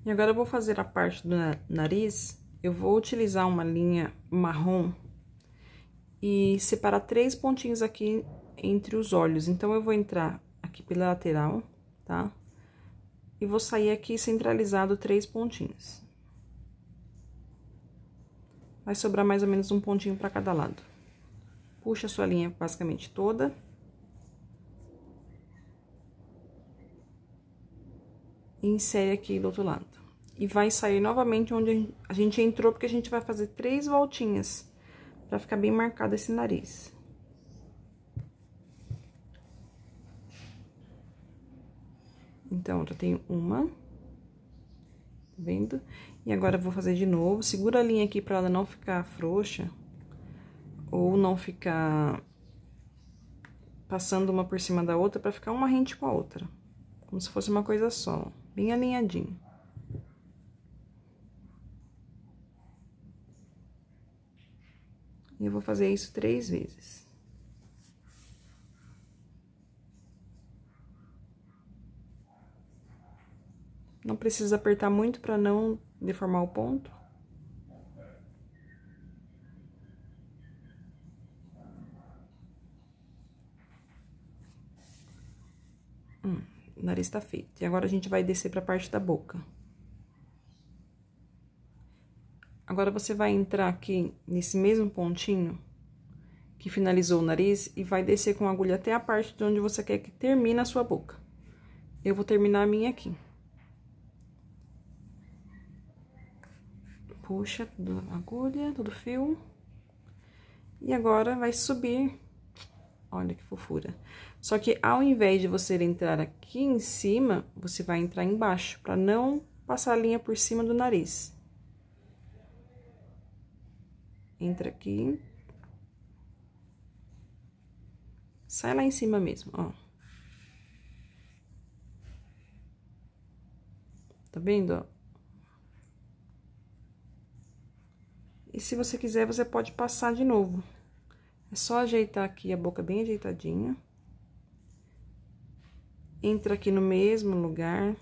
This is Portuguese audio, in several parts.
E agora eu vou fazer a parte do nariz. Eu vou utilizar uma linha marrom e separar 3 pontinhos aqui entre os olhos. Então, eu vou entrar aqui pela lateral, tá? E vou sair aqui centralizado 3 pontinhos. Vai sobrar mais ou menos um pontinho pra cada lado. Puxa a sua linha basicamente toda. E insere aqui do outro lado. E vai sair novamente onde a gente entrou, porque a gente vai fazer 3 voltinhas, pra ficar bem marcado esse nariz. Então, já tenho uma. Tá vendo? E agora eu vou fazer de novo. Segura a linha aqui pra ela não ficar frouxa. Ou não ficar passando uma por cima da outra, pra ficar uma rente com a outra. Como se fosse uma coisa só, bem alinhadinho. E eu vou fazer isso 3 vezes. Não precisa apertar muito para não deformar o ponto. O nariz tá feito. E agora a gente vai descer pra parte da boca. Agora, você vai entrar aqui nesse mesmo pontinho que finalizou o nariz e vai descer com a agulha até a parte de onde você quer que termine a sua boca. Eu vou terminar a minha aqui. Puxa toda a agulha, todo o fio. E agora, vai subir. Olha que fofura. Só que ao invés de você entrar aqui em cima, você vai entrar embaixo, pra não passar a linha por cima do nariz. Entra aqui. Sai lá em cima mesmo, ó. Tá vendo, ó? E se você quiser, você pode passar de novo. É só ajeitar aqui a boca bem ajeitadinha. Entra aqui no mesmo lugar.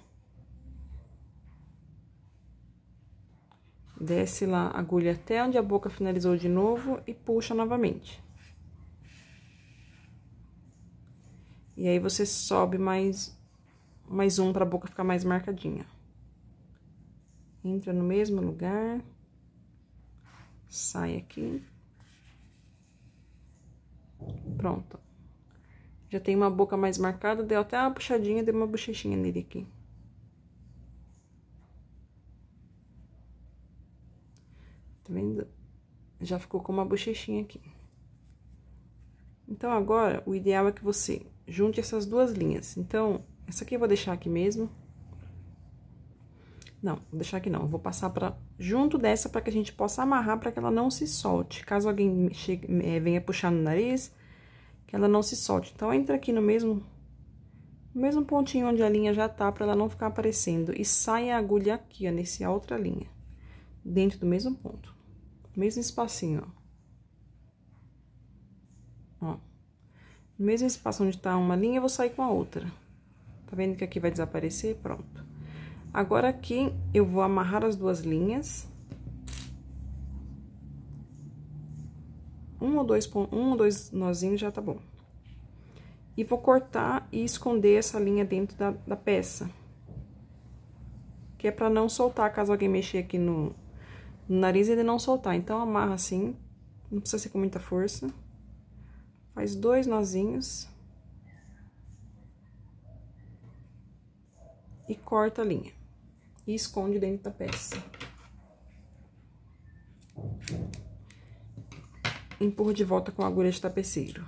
Desce lá a agulha até onde a boca finalizou de novo e puxa novamente. E aí, você sobe mais um pra boca ficar mais marcadinha. Entra no mesmo lugar. Sai aqui. Pronto. Já tem uma boca mais marcada, deu até uma puxadinha, deu uma bochechinha nele aqui. Tá vendo? Já ficou com uma bochechinha aqui. Então, agora, o ideal é que você junte essas 2 linhas. Então, essa aqui eu vou deixar aqui mesmo. Não, vou deixar aqui não. Eu vou passar junto dessa pra que a gente possa amarrar pra que ela não se solte. Caso alguém venha puxar no nariz, que ela não se solte. Então, entra aqui no mesmo pontinho onde a linha já tá, pra ela não ficar aparecendo. E sai a agulha aqui, ó, nessa outra linha. Dentro do mesmo ponto. Mesmo espacinho, ó. Ó. No mesmo espaço onde tá uma linha, eu vou sair com a outra. Tá vendo que aqui vai desaparecer? Pronto. Agora, aqui, eu vou amarrar as 2 linhas. Um ou dois nozinhos já tá bom. E vou cortar e esconder essa linha dentro da peça. Que é pra não soltar, caso alguém mexer aqui no nariz, ele não soltar. Então, amarra assim, não precisa ser com muita força. Faz 2 nozinhos. E corta a linha. E esconde dentro da peça. Empurra de volta com a agulha de tapeceiro.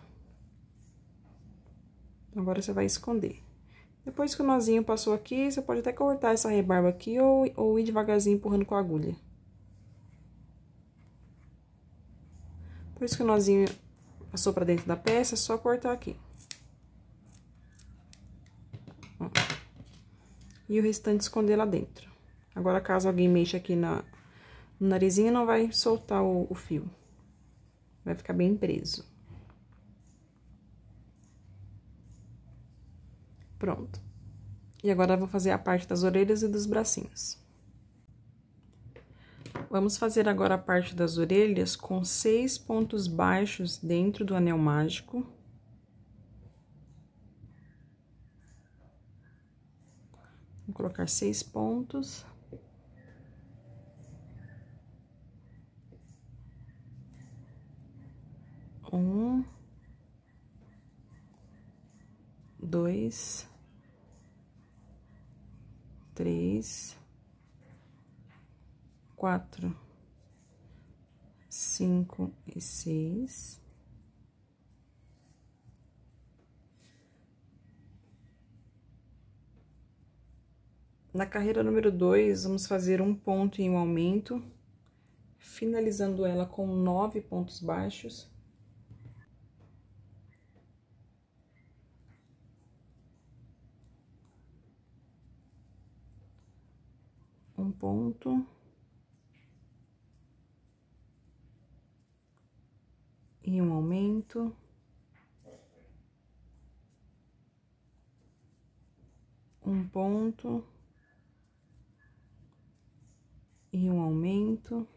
Agora, você vai esconder. Depois que o nozinho passou aqui, você pode até cortar essa rebarba aqui ou ir devagarzinho empurrando com a agulha. Depois que o nozinho passou pra dentro da peça, é só cortar aqui. Ó. E o restante esconder lá dentro. Agora, caso alguém mexa aqui no narizinho, não vai soltar o fio. Vai ficar bem preso. Pronto. E agora, eu vou fazer a parte das orelhas e dos bracinhos. Vamos fazer agora a parte das orelhas com 6 pontos baixos dentro do anel mágico. Vou colocar 6 pontos. Um, 2, 3, 4, 5 e 6. Na carreira número 2, vamos fazer um ponto em um aumento, finalizando ela com 9 pontos baixos. Um ponto. E um aumento. Um ponto. E um aumento.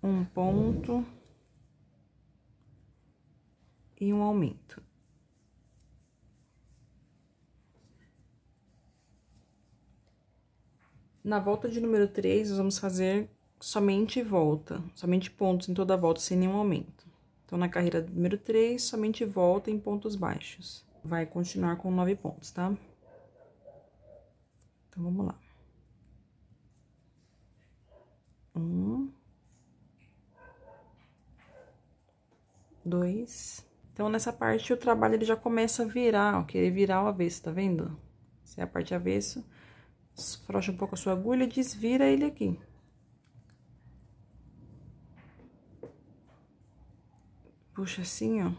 Um ponto. E um aumento. Na volta de número 3, nós vamos fazer somente volta, somente pontos em toda a volta, sem nenhum aumento. Então, na carreira número 3, somente volta em pontos baixos. Vai continuar com 9 pontos, tá? Então, vamos lá. 1, 2. Então, nessa parte, o trabalho ele já começa a virar, ó, querer virar o avesso, tá vendo? Essa é a parte avesso. Afrouxa um pouco a sua agulha e desvira ele aqui. Puxa assim, ó,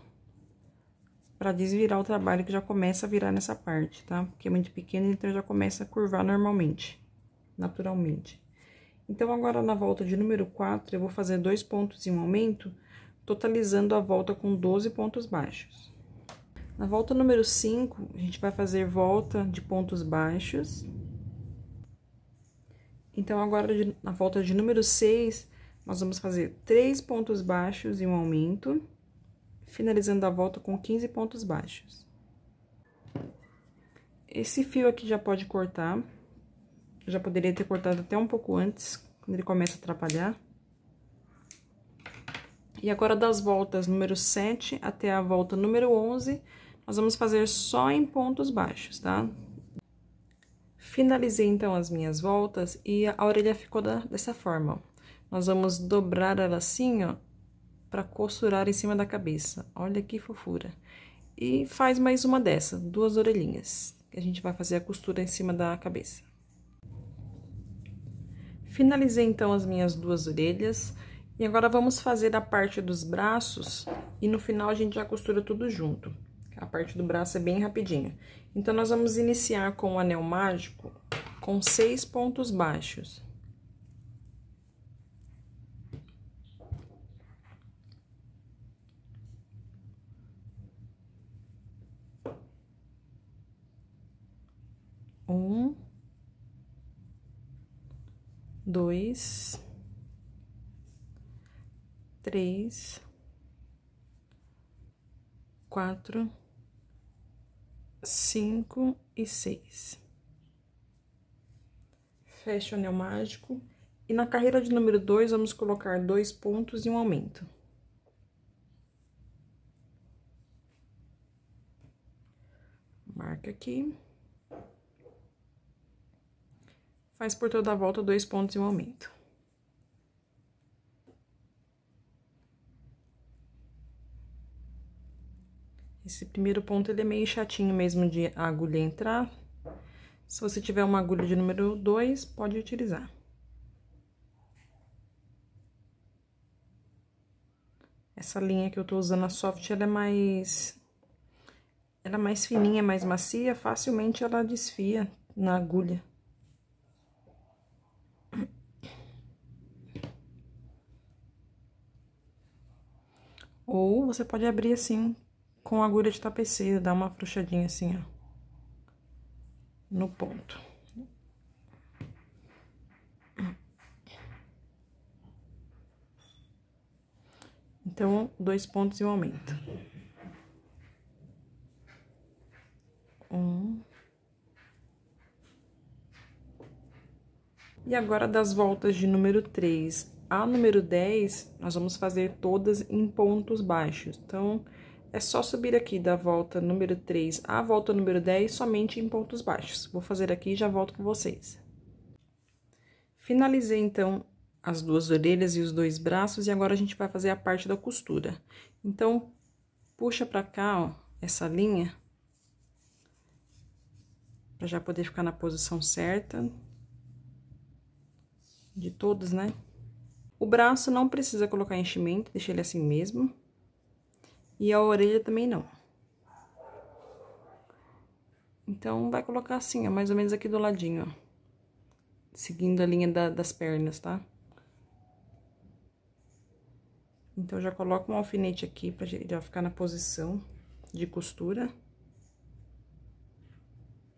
pra desvirar o trabalho que já começa a virar nessa parte, tá? Porque é muito pequeno, então já começa a curvar normalmente, naturalmente. Então, agora na volta de número 4, eu vou fazer 2 pontos em um aumento, totalizando a volta com 12 pontos baixos. Na volta número 5, a gente vai fazer volta de pontos baixos. Então, agora, na volta de número 6, nós vamos fazer 3 pontos baixos e um aumento, finalizando a volta com 15 pontos baixos. Esse fio aqui já pode cortar, eu já poderia ter cortado até um pouco antes, quando ele começa a atrapalhar. E agora, das voltas número 7 até a volta número 11, nós vamos fazer só em pontos baixos, tá? Finalizei, então, as minhas voltas e a orelha ficou dessa forma, ó. Nós vamos dobrar ela assim, ó, pra costurar em cima da cabeça. Olha que fofura. E faz mais uma dessa, 2 orelhinhas, que a gente vai fazer a costura em cima da cabeça. Finalizei, então, as minhas 2 orelhas. E agora, vamos fazer a parte dos braços e no final a gente já costura tudo junto. A parte do braço é bem rapidinho. Então, nós vamos iniciar com o anel mágico com 6 pontos baixos. Um, 2, 3, 4, 5 e 6. Fecha o anel mágico. E na carreira de número 2, vamos colocar 2 pontos e um aumento. Marca aqui. Faz por toda a volta 2 pontos e um aumento. Esse primeiro ponto, ele é meio chatinho mesmo de a agulha entrar. Se você tiver uma agulha de número 2, pode utilizar. Essa linha que eu tô usando, a soft, ela é mais fininha, mais macia, facilmente ela desfia na agulha. Ou você pode abrir assim, com agulha de tapeceira, dar uma afrouxadinha assim, ó, no ponto. Então, 2 pontos e um aumento. 1. E agora, das voltas de número 3 a número 10, nós vamos fazer todas em pontos baixos. Então, é só subir aqui da volta número 3 à volta número 10 somente em pontos baixos. Vou fazer aqui e já volto com vocês. Finalizei, então, as 2 orelhas e os 2 braços, e agora a gente vai fazer a parte da costura. Então, puxa pra cá, ó, essa linha, pra já poder ficar na posição certa de todos, né? O braço não precisa colocar enchimento, deixa ele assim mesmo. E a orelha também não. Então, vai colocar assim, ó, mais ou menos aqui do ladinho, ó. Seguindo a linha das pernas, tá? Então, já coloco um alfinete aqui pra já ficar na posição de costura.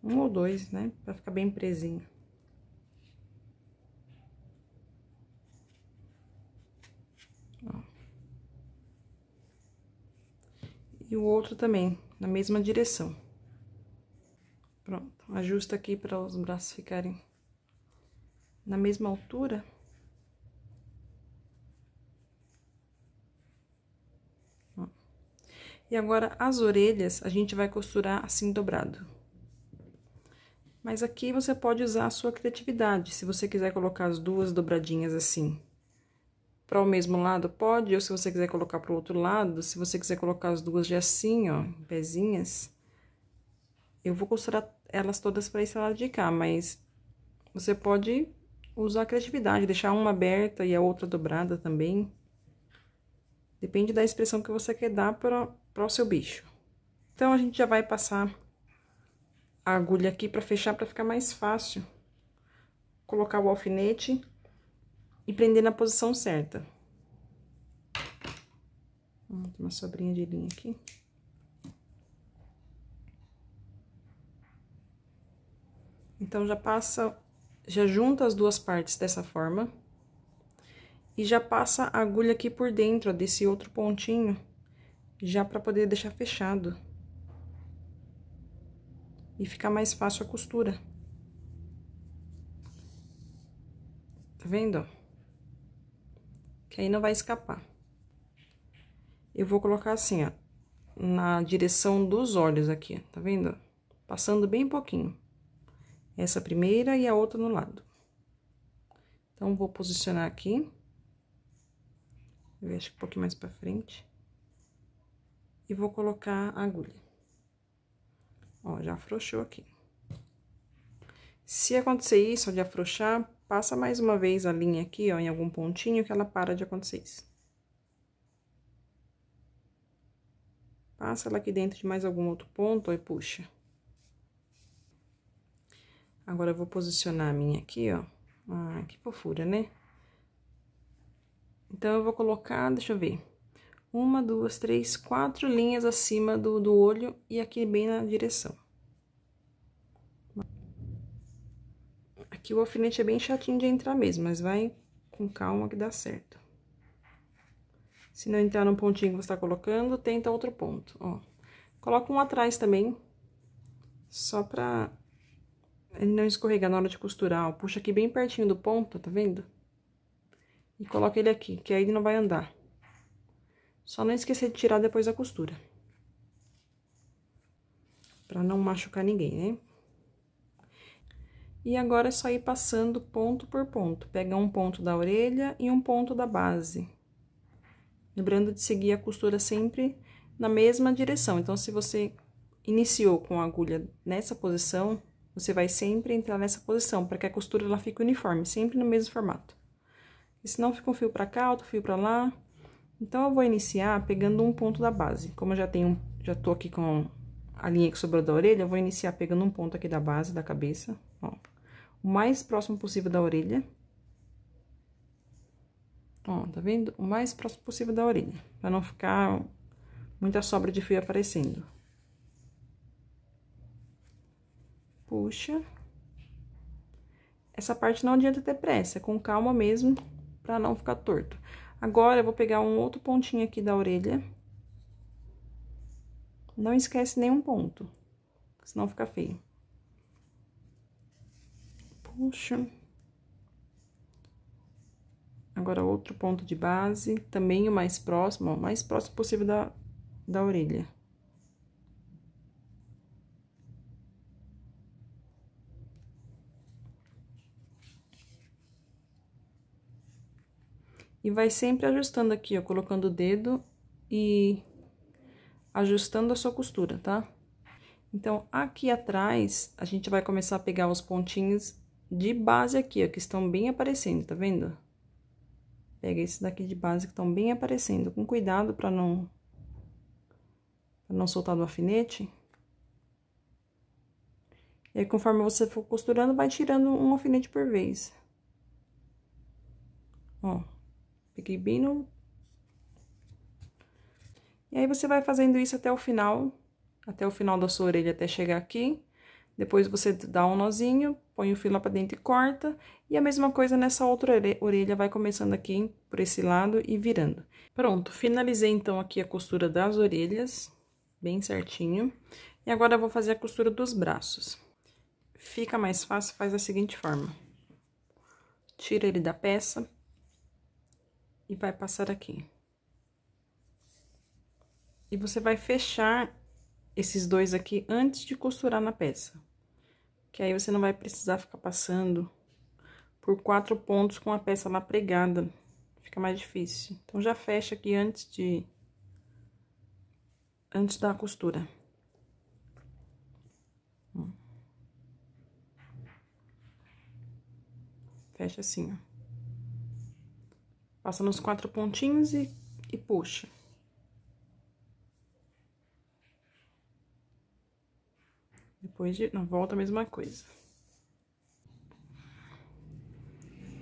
1 ou 2, né? Pra ficar bem presinho. Ó. E o outro também, na mesma direção. Pronto, ajusta aqui para os braços ficarem na mesma altura. Ó. E agora, as orelhas, a gente vai costurar assim dobrado. Mas aqui você pode usar a sua criatividade. Se você quiser colocar as 2 dobradinhas assim para o mesmo lado, pode. Ou se você quiser colocar para o outro lado, se você quiser colocar as 2 de assim, ó, em pezinhas, eu vou costurar elas todas para esse lado de cá, mas você pode usar a criatividade, deixar uma aberta e a outra dobrada também. Depende da expressão que você quer dar para o seu bicho. Então, a gente já vai passar a agulha aqui para fechar, para ficar mais fácil. Colocar o alfinete e prender na posição certa. Tem uma sobrinha de linha aqui. Então, já junta as 2 partes dessa forma. E já passa a agulha aqui por dentro, ó, desse outro pontinho, já pra poder deixar fechado. E ficar mais fácil a costura. Tá vendo, ó? Que aí não vai escapar. Eu vou colocar assim, ó, na direção dos olhos aqui, ó, tá vendo? Passando bem pouquinho. Essa primeira e a outra no lado. Então, vou posicionar aqui. Eu acho que um pouquinho mais pra frente. E vou colocar a agulha. Ó, já afrouxou aqui. Se acontecer isso, de afrouxar, passa mais uma vez a linha aqui, ó, em algum pontinho, que ela para de acontecer isso. Passa ela aqui dentro de mais algum outro ponto, ó, e puxa. Agora, eu vou posicionar a minha aqui, ó. Ah, que fofura, né? Então, eu vou colocar, deixa eu ver. 1, 2, 3, 4 linhas acima do olho e aqui bem na direção. Aqui o alfinete é bem chatinho de entrar mesmo, mas vai com calma que dá certo. Se não entrar no pontinho que você tá colocando, tenta outro ponto, ó. Coloca um atrás também, só pra ele não escorregar na hora de costurar, ó. Puxa aqui bem pertinho do ponto, tá vendo? E coloca ele aqui, que aí ele não vai andar. Só não esquecer de tirar depois da costura. Pra não machucar ninguém, né? E agora é só ir passando ponto por ponto. Pega um ponto da orelha e um ponto da base. Lembrando de seguir a costura sempre na mesma direção. Então, se você iniciou com a agulha nessa posição, você vai sempre entrar nessa posição, para que a costura ela fique uniforme, sempre no mesmo formato. E senão fica um fio pra cá, outro fio pra lá. Então, eu vou iniciar pegando um ponto da base. Como eu já tô aqui com a linha que sobrou da orelha, eu vou iniciar pegando um ponto aqui da base, da cabeça, ó. O mais próximo possível da orelha. Ó, tá vendo? O mais próximo possível da orelha, pra não ficar muita sobra de fio aparecendo. Puxa. Essa parte não adianta ter pressa, é com calma mesmo, pra não ficar torto. Agora, eu vou pegar um outro pontinho aqui da orelha. Não esquece nenhum ponto, senão fica feio. Puxa. Agora, outro ponto de base, também o mais próximo, ó, o mais próximo possível da orelha. E vai sempre ajustando aqui, ó, colocando o dedo e ajustando a sua costura, tá? Então, aqui atrás, a gente vai começar a pegar os pontinhos de base aqui, ó, que estão bem aparecendo, tá vendo? Pega esse daqui de base que estão bem aparecendo, com cuidado pra não soltar do alfinete. E aí, conforme você for costurando, vai tirando um alfinete por vez. Ó, peguei bem no... E aí, você vai fazendo isso até o final da sua orelha, até chegar aqui. Depois, você dá um nozinho, põe o fio lá pra dentro e corta. E a mesma coisa nessa outra orelha, vai começando aqui por esse lado e virando. Pronto, finalizei então aqui a costura das orelhas, bem certinho. E agora, eu vou fazer a costura dos braços. Fica mais fácil, faz da seguinte forma. Tira ele da peça e vai passar aqui. E você vai fechar esses dois aqui antes de costurar na peça. Que aí você não vai precisar ficar passando por 4 pontos com a peça lá pregada. Fica mais difícil. Então, já fecha aqui antes da costura. Fecha assim, ó. Passa nos 4 pontinhos e puxa. Depois na volta a mesma coisa.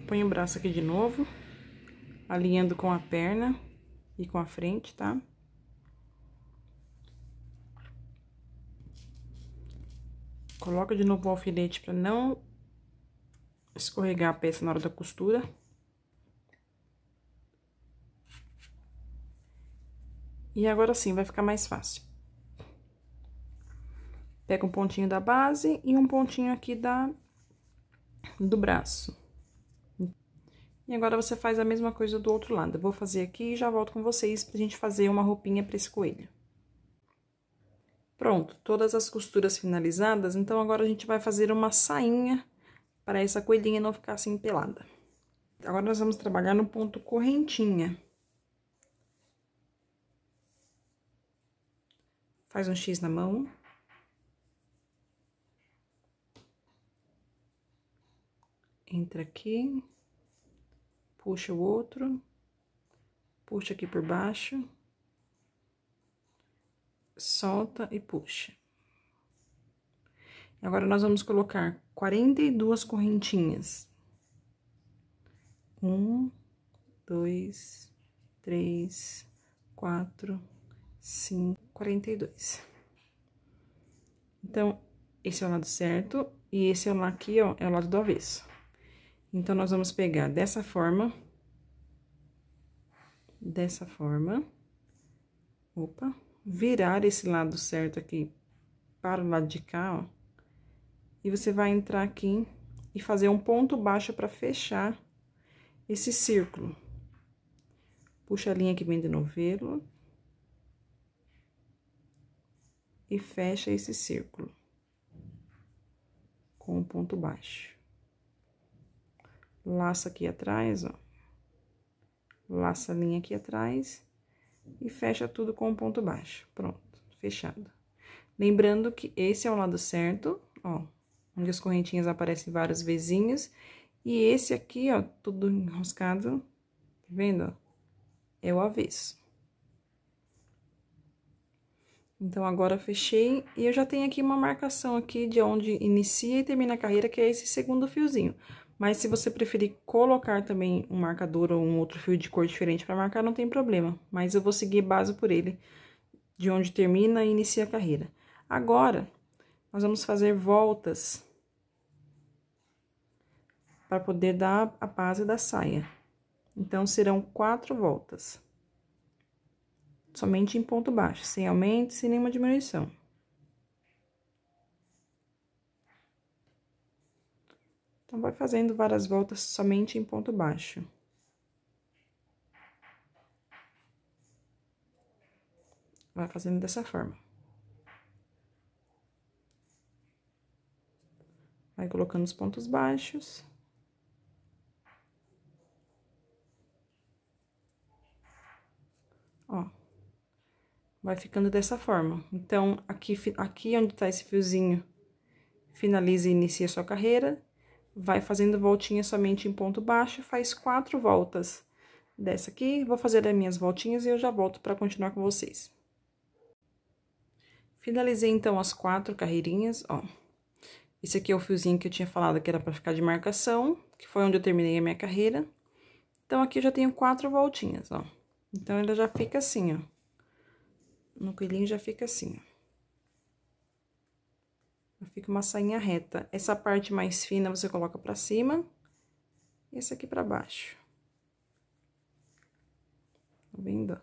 Põe o braço aqui de novo, alinhando com a perna e com a frente, tá? Coloca de novo o alfinete pra não escorregar a peça na hora da costura. E agora sim, vai ficar mais fácil. Pega um pontinho da base e um pontinho aqui do braço. E agora, você faz a mesma coisa do outro lado. Eu vou fazer aqui e já volto com vocês pra gente fazer uma roupinha pra esse coelho. Pronto, todas as costuras finalizadas, então agora a gente vai fazer uma sainha para essa coelhinha não ficar assim pelada. Agora, nós vamos trabalhar no ponto correntinha. Faz um X na mão. Entra aqui. Puxa o outro. Puxa aqui por baixo. Solta e puxa. Agora, nós vamos colocar 42 correntinhas. 1, 2, 3, 4, 5, 42. Então, esse é o lado certo e esse é o lado aqui, ó, é o lado do avesso. Então, nós vamos pegar dessa forma, opa, virar esse lado certo aqui para o lado de cá, ó, e você vai entrar aqui e fazer um ponto baixo para fechar esse círculo. Puxa a linha que vem de novelo e fecha esse círculo com um ponto baixo. Laça aqui atrás, ó. Laça a linha aqui atrás e fecha tudo com um ponto baixo. Pronto, fechado. Lembrando que esse é o lado certo, ó, onde as correntinhas aparecem várias vezinhas. E esse aqui, ó, tudo enroscado, tá vendo, ó? É o avesso. Então, agora fechei e eu já tenho aqui uma marcação aqui de onde inicia e termina a carreira, que é esse segundo fiozinho. Mas, se você preferir colocar também um marcador ou um outro fio de cor diferente para marcar, não tem problema. Mas eu vou seguir base por ele, de onde termina e inicia a carreira. Agora, nós vamos fazer voltas para poder dar a base da saia. Então, serão 4 voltas. Somente em ponto baixo, sem aumento, sem nenhuma diminuição. Então, vai fazendo várias voltas somente em ponto baixo. Vai fazendo dessa forma. Vai colocando os pontos baixos. Ó. Vai ficando dessa forma. Então, aqui onde tá esse fiozinho, finaliza e inicia sua carreira. Vai fazendo voltinha somente em ponto baixo, faz 4 voltas dessa aqui. Vou fazer as minhas voltinhas e eu já volto para continuar com vocês. Finalizei, então, as 4 carreirinhas, ó. Esse aqui é o fiozinho que eu tinha falado que era para ficar de marcação, que foi onde eu terminei a minha carreira. Então, aqui eu já tenho 4 voltinhas, ó. Então, ela já fica assim, ó. No coelhinho já fica assim, ó. Fica uma sainha reta. Essa parte mais fina você coloca pra cima. E essa aqui pra baixo. Tá vendo?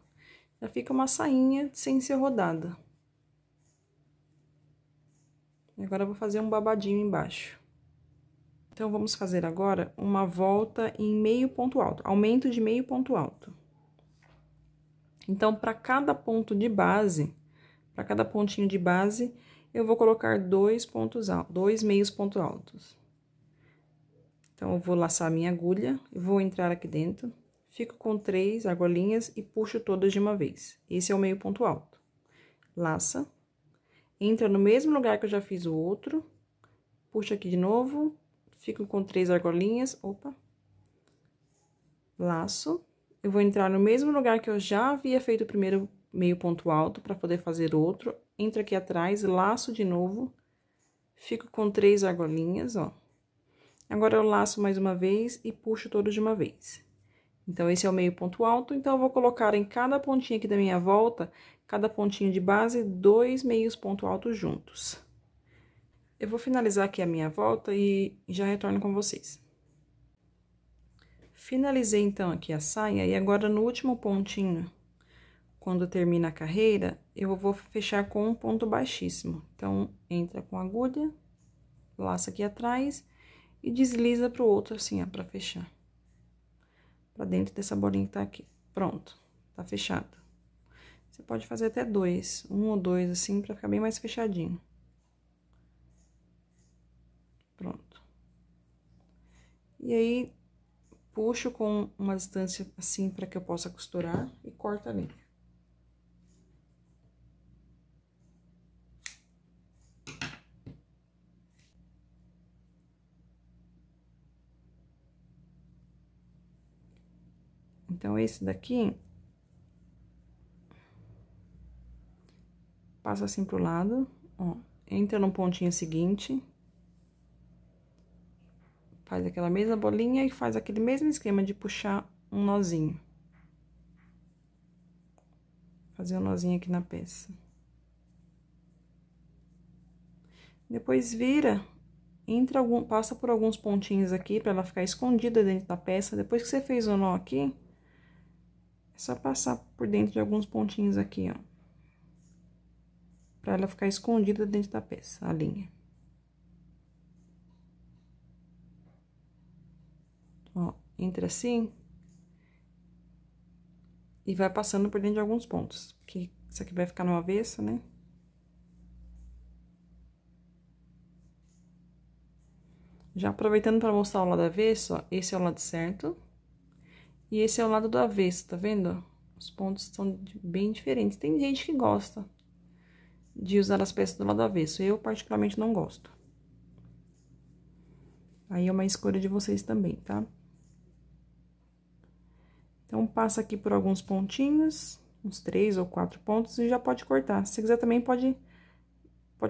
Já fica uma sainha sem ser rodada. Agora, eu vou fazer um babadinho embaixo. Então, vamos fazer agora uma volta em meio ponto alto. Aumento de meio ponto alto. Então, para cada ponto de base, para cada pontinho de base, eu vou colocar 2 pontos altos, 2 meios pontos altos. Então, eu vou laçar a minha agulha, vou entrar aqui dentro, fico com 3 argolinhas e puxo todas de uma vez. Esse é o meio ponto alto. Laça, entra no mesmo lugar que eu já fiz o outro, puxo aqui de novo, fico com 3 argolinhas, opa, laço. Eu vou entrar no mesmo lugar que eu já havia feito o primeiro meio ponto alto, para poder fazer outro. Entro aqui atrás, laço de novo, fico com 3 argolinhas, ó. Agora, eu laço mais uma vez e puxo todos de uma vez. Então, esse é o meio ponto alto. Então, eu vou colocar em cada pontinha aqui da minha volta, cada pontinho de base, 2 meios ponto altos juntos. Eu vou finalizar aqui a minha volta e já retorno com vocês. Finalizei, então, aqui a saia, e agora, no último pontinho, quando termina a carreira, eu vou fechar com um ponto baixíssimo. Então, entra com a agulha, laça aqui atrás e desliza pro outro, assim, ó, pra fechar. Pra dentro dessa bolinha que tá aqui. Pronto, tá fechado. Você pode fazer até 2, 1 ou 2, assim, pra ficar bem mais fechadinho. Pronto. E aí, puxo com uma distância assim para que eu possa costurar e corto a linha. Então, esse daqui, passa assim pro lado, ó, entra no pontinho seguinte, faz aquela mesma bolinha e faz aquele mesmo esquema de puxar um nozinho. Fazer um nozinho aqui na peça. Depois vira, passa por alguns pontinhos aqui pra ela ficar escondida dentro da peça. Depois que você fez o nó aqui, é só passar por dentro de alguns pontinhos aqui, ó. Pra ela ficar escondida dentro da peça, a linha. Ó, entra assim. E vai passando por dentro de alguns pontos. Porque isso aqui vai ficar no avesso, né? Já aproveitando pra mostrar o lado avesso, ó. Esse é o lado certo. E esse é o lado do avesso, tá vendo? Os pontos são bem diferentes. Tem gente que gosta de usar as peças do lado avesso. Eu, particularmente, não gosto. Aí é uma escolha de vocês também, tá? Então, passa aqui por alguns pontinhos, uns 3 ou 4 pontos, e já pode cortar. Se quiser também, pode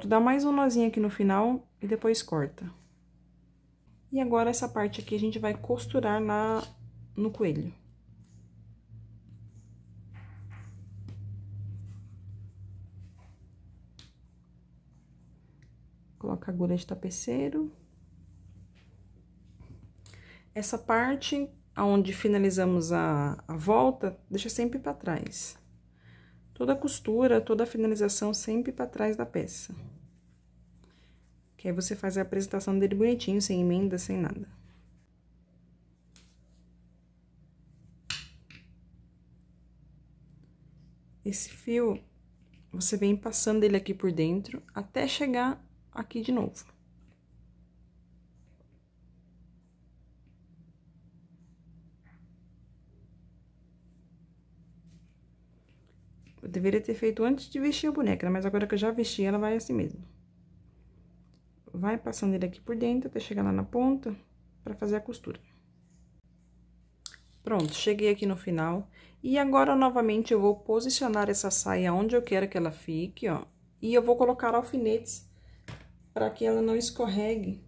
dar mais um nozinho aqui no final e depois corta. E agora, essa parte aqui, a gente vai costurar no coelho. Coloca a agulha de tapeceiro. Essa parte aonde finalizamos a volta, deixa sempre pra trás. Toda a costura, toda a finalização sempre pra trás da peça. Que aí você faz a apresentação dele bonitinho, sem emenda, sem nada. Esse fio, você vem passando ele aqui por dentro, até chegar aqui de novo. Eu deveria ter feito antes de vestir a boneca, mas agora que eu já vesti, ela vai assim mesmo. Vai passando ele aqui por dentro, até chegar lá na ponta, pra fazer a costura. Pronto, cheguei aqui no final. E agora, novamente, eu vou posicionar essa saia onde eu quero que ela fique, ó. E eu vou colocar alfinetes para que ela não escorregue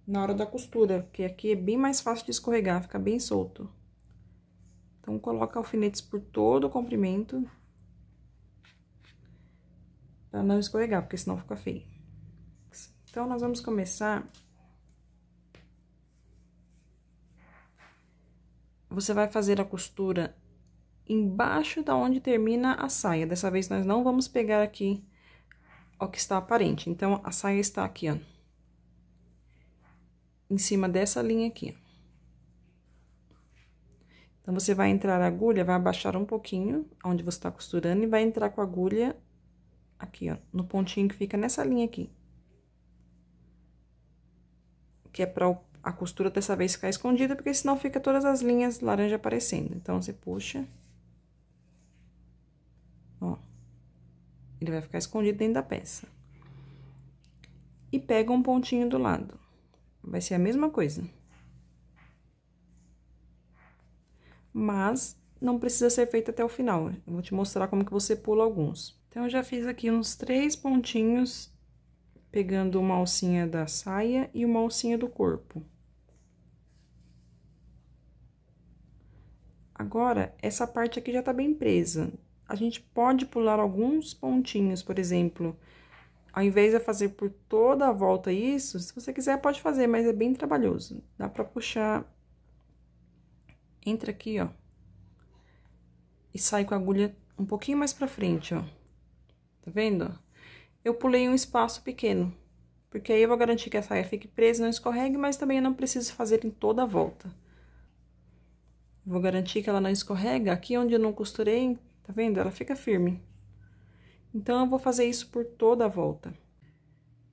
na hora da costura, porque aqui é bem mais fácil de escorregar, fica bem solto. Então, coloca alfinetes por todo o comprimento, para não escorregar, porque senão fica feio. Então, nós vamos começar... Você vai fazer a costura embaixo da onde termina a saia. Dessa vez, nós não vamos pegar aqui o que está aparente. Então, a saia está aqui, ó. Em cima dessa linha aqui, ó. Então, você vai entrar a agulha, vai abaixar um pouquinho, onde você está costurando, e vai entrar com a agulha aqui, ó, no pontinho que fica nessa linha aqui. Que é pra a costura dessa vez ficar escondida, porque senão fica todas as linhas laranja aparecendo. Então, você puxa. Ó. Ele vai ficar escondido dentro da peça. E pega um pontinho do lado. Vai ser a mesma coisa. Mas, não precisa ser feito até o final. Eu vou te mostrar como que você pula alguns. Então, eu já fiz aqui uns 3 pontinhos, pegando uma alcinha da saia e uma alcinha do corpo. Agora, essa parte aqui já tá bem presa. A gente pode pular alguns pontinhos, por exemplo, ao invés de fazer por toda a volta isso, se você quiser pode fazer, mas é bem trabalhoso. Dá pra puxar, entra aqui, ó, e sai com a agulha um pouquinho mais pra frente, ó. Tá vendo? Eu pulei um espaço pequeno, porque aí eu vou garantir que a saia fique presa, não escorregue, mas também eu não preciso fazer em toda a volta. Vou garantir que ela não escorrega. Aqui onde eu não costurei, tá vendo? Ela fica firme. Então, eu vou fazer isso por toda a volta.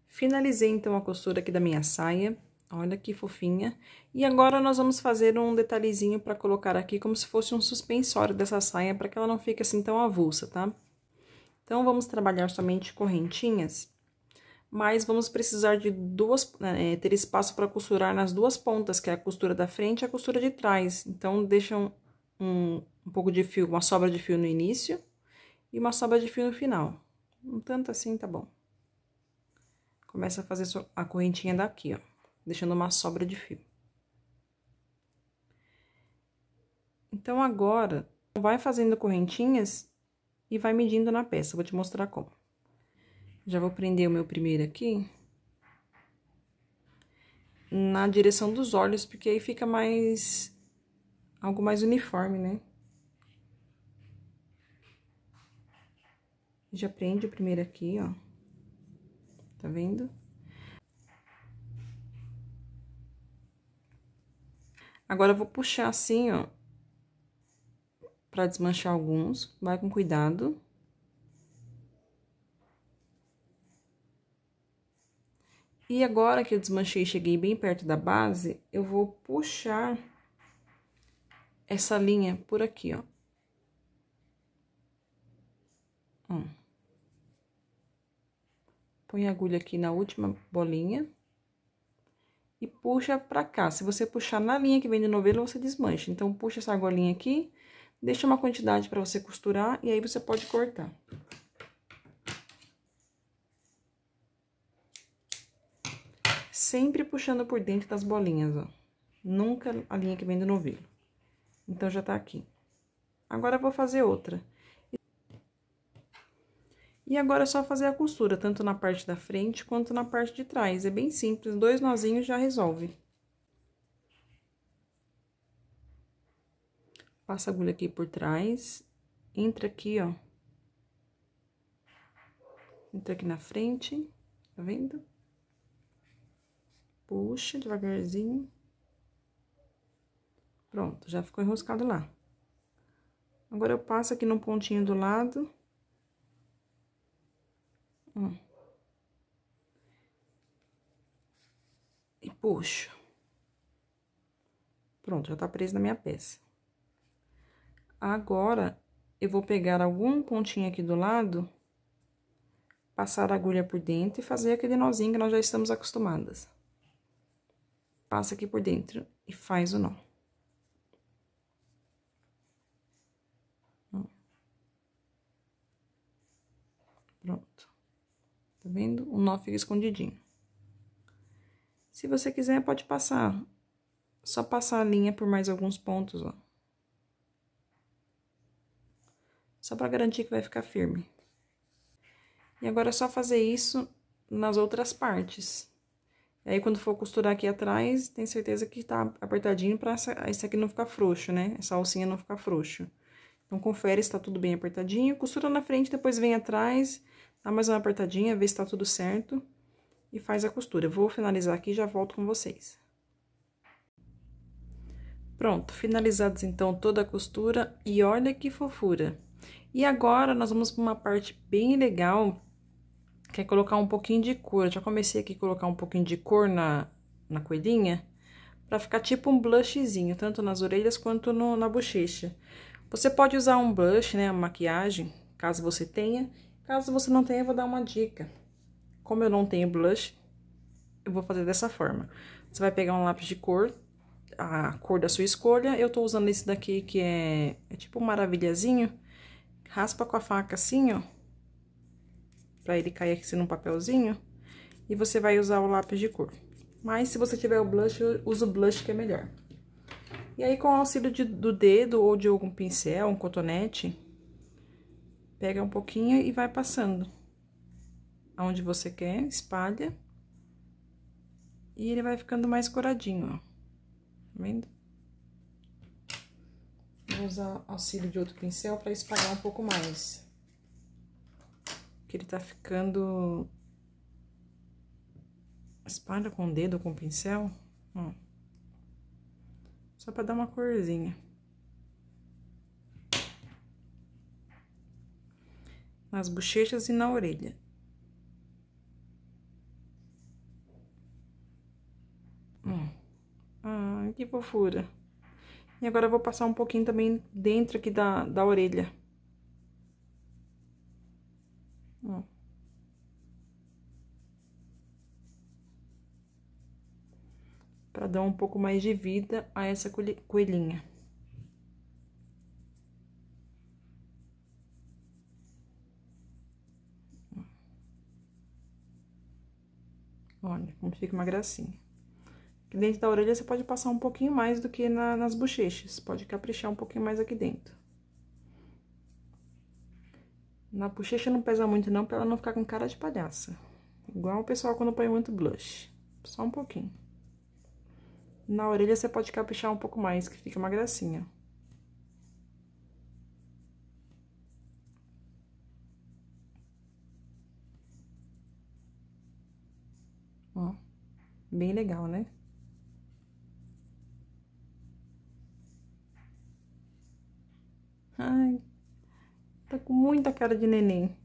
Finalizei, então, a costura aqui da minha saia. Olha que fofinha. E agora, nós vamos fazer um detalhezinho pra colocar aqui, como se fosse um suspensório dessa saia, pra que ela não fique assim tão avulsa, tá? Então, vamos trabalhar somente correntinhas. Mas vamos precisar de ter espaço para costurar nas duas pontas, que é a costura da frente e a costura de trás. Então, deixa um pouco de fio, uma sobra de fio no início e uma sobra de fio no final. Um tanto assim, tá bom. Começa a fazer a correntinha daqui, ó, deixando uma sobra de fio. Então, agora, vai fazendo correntinhas e vai medindo na peça. Vou te mostrar como. Já vou prender o meu primeiro aqui na direção dos olhos, porque aí fica mais... algo mais uniforme, né? Já prende o primeiro aqui, ó. Tá vendo? Agora, eu vou puxar assim, ó, pra desmanchar alguns. Vai com cuidado. E agora que eu desmanchei e cheguei bem perto da base, eu vou puxar essa linha por aqui, ó. Põe a agulha aqui na última bolinha e puxa pra cá. Se você puxar na linha que vem de novelo, você desmancha. Então, puxa essa argolinha aqui, deixa uma quantidade pra você costurar e aí você pode cortar. Sempre puxando por dentro das bolinhas, ó. Nunca a linha que vem do novelo. Então, já tá aqui. Agora, eu vou fazer outra. E agora é só fazer a costura, tanto na parte da frente quanto na parte de trás. É bem simples, 2 nozinhos já resolve. Passa a agulha aqui por trás, entra aqui, ó. Entra aqui na frente, tá vendo? Puxa devagarzinho. Pronto, já ficou enroscado lá. Agora, eu passo aqui no pontinho do lado. Ó. E puxo. Pronto, já tá preso na minha peça. Agora, eu vou pegar algum pontinho aqui do lado, passar a agulha por dentro e fazer aquele nozinho que nós já estamos acostumadas. Passa aqui por dentro e faz o nó. Pronto. Tá vendo? O nó fica escondidinho. Se você quiser, pode passar. Só passar a linha por mais alguns pontos, ó. Só pra garantir que vai ficar firme. E agora é só fazer isso nas outras partes. E aí, quando for costurar aqui atrás, tem certeza que tá apertadinho pra esse aqui não ficar frouxo, né? Essa alcinha não ficar frouxo. Então, confere se tá tudo bem apertadinho. Costura na frente, depois vem atrás, dá mais uma apertadinha, vê se tá tudo certo. E faz a costura. Eu vou finalizar aqui e já volto com vocês. Pronto, finalizados então toda a costura. E olha que fofura! E agora, nós vamos para uma parte bem legal, que é colocar um pouquinho de cor. Eu já comecei aqui a colocar um pouquinho de cor na coelhinha, pra ficar tipo um blushzinho, tanto nas orelhas quanto na bochecha. Você pode usar um blush, né, uma maquiagem, caso você tenha. Caso você não tenha, eu vou dar uma dica. Como eu não tenho blush, eu vou fazer dessa forma. Você vai pegar um lápis de cor, a cor da sua escolha. Eu tô usando esse daqui, que é tipo um maravilhazinho. Raspa com a faca assim, ó, pra ele cair aqui num papelzinho. E você vai usar o lápis de cor. Mas, se você tiver o blush, usa o blush que é melhor. E aí, com o auxílio do dedo ou de algum pincel, um cotonete, pega um pouquinho e vai passando. Aonde você quer, espalha. E ele vai ficando mais coradinho, ó. Tá vendo? Vou usar auxílio de outro pincel pra espalhar um pouco mais. Que ele tá ficando... Espalha com o dedo ou com o pincel, ó. Só pra dar uma corzinha. Nas bochechas e na orelha. Ah, que fofura. E agora eu vou passar um pouquinho também dentro aqui da orelha. Ó. Pra dar um pouco mais de vida a essa coelhinha. Olha, como fica uma gracinha. Aqui dentro da orelha você pode passar um pouquinho mais do que nas bochechas. Pode caprichar um pouquinho mais aqui dentro. Na bochecha não pesa muito não, pra ela não ficar com cara de palhaça. Igual o pessoal quando põe muito blush. Só um pouquinho. Na orelha você pode caprichar um pouco mais, que fica uma gracinha. Ó, bem legal, né? Ai, tá com muita cara de neném.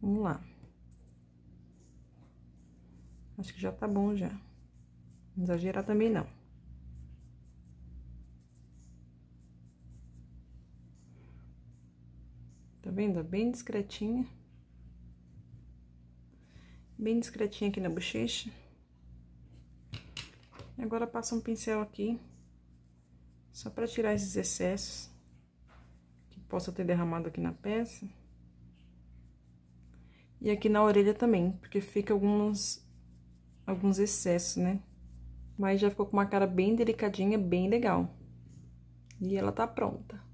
Vamos lá. Acho que já tá bom já. Não exagerar também não. Tá vendo? Bem discretinha. Bem discretinha aqui na bochecha. E agora passa um pincel aqui. Só pra tirar esses excessos que possa ter derramado aqui na peça. E aqui na orelha também, porque fica alguns excessos, né? Mas já ficou com uma cara bem delicadinha, bem legal. E ela tá pronta.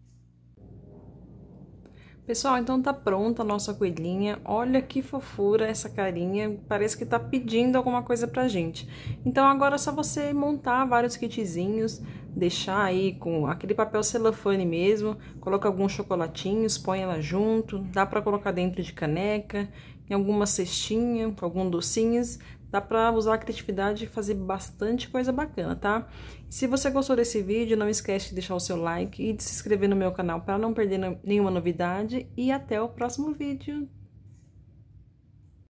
Pessoal, então tá pronta a nossa coelhinha. Olha que fofura essa carinha, parece que tá pedindo alguma coisa pra gente. Então agora é só você montar vários kitzinhos, deixar aí com aquele papel celofane mesmo, coloca alguns chocolatinhos, põe ela junto, dá pra colocar dentro de caneca, em alguma cestinha, com alguns docinhos. Dá pra usar a criatividade e fazer bastante coisa bacana, tá? Se você gostou desse vídeo, não esquece de deixar o seu like e de se inscrever no meu canal para não perder nenhuma novidade. E até o próximo vídeo.